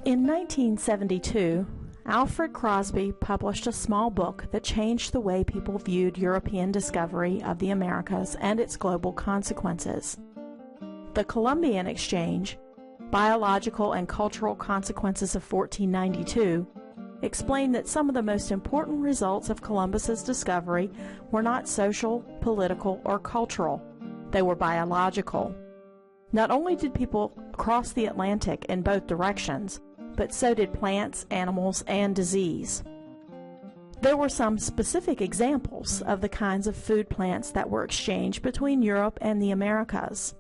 In 1972, Alfred Crosby published a small book that changed the way people viewed European discovery of the Americas and its global consequences. The Columbian Exchange, Biological and Cultural Consequences of 1492, explained that some of the most important results of Columbus's discovery were not social, political, or cultural. They were biological. Not only did people cross the Atlantic in both directions, but so did plants, animals, and disease. There were some specific examples of the kinds of food plants that were exchanged between Europe and the Americas.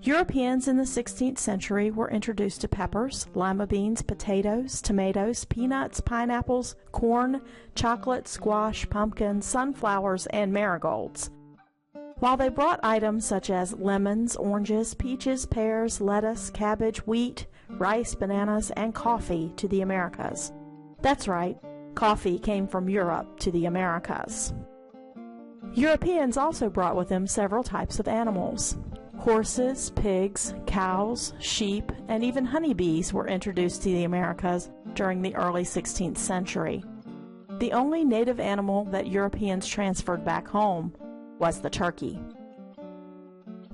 Europeans in the 16th century were introduced to peppers, lima beans, potatoes, tomatoes, peanuts, pineapples, corn, chocolate, squash, pumpkins, sunflowers, and marigolds. While they brought items such as lemons, oranges, peaches, pears, lettuce, cabbage, wheat, rice, bananas, and coffee to the Americas. That's right, coffee came from Europe to the Americas. Europeans also brought with them several types of animals. Horses, pigs, cows, sheep, and even honeybees were introduced to the Americas during the early 16th century. The only native animal that Europeans transferred back home was the turkey.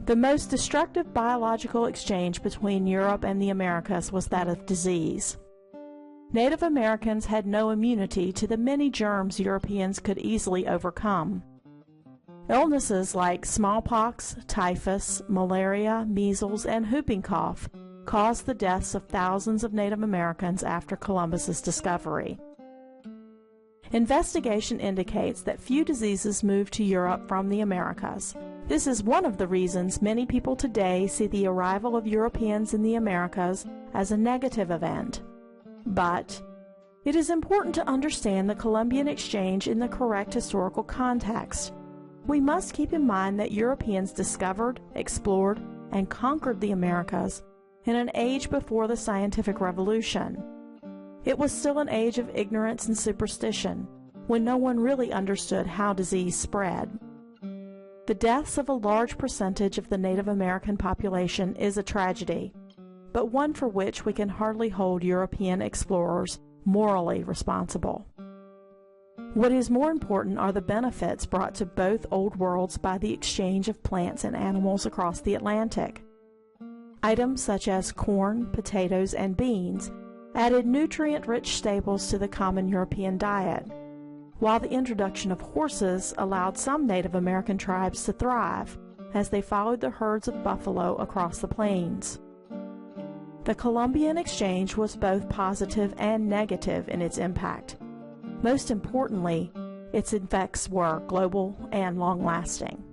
The most destructive biological exchange between Europe and the Americas was that of disease. Native Americans had no immunity to the many germs Europeans could easily overcome. Illnesses like smallpox, typhus, malaria, measles, and whooping cough caused the deaths of thousands of Native Americans after Columbus's discovery. Investigation indicates that few diseases moved to Europe from the Americas. This is one of the reasons many people today see the arrival of Europeans in the Americas as a negative event. But it is important to understand the Columbian Exchange in the correct historical context. We must keep in mind that Europeans discovered, explored, and conquered the Americas in an age before the scientific revolution. It was still an age of ignorance and superstition, when no one really understood how disease spread. The deaths of a large percentage of the Native American population is a tragedy, but one for which we can hardly hold European explorers morally responsible. What is more important are the benefits brought to both old worlds by the exchange of plants and animals across the Atlantic. Items such as corn, potatoes, and beans added nutrient-rich staples to the common European diet, while the introduction of horses allowed some Native American tribes to thrive as they followed the herds of buffalo across the plains. The Columbian Exchange was both positive and negative in its impact. Most importantly, its effects were global and long-lasting.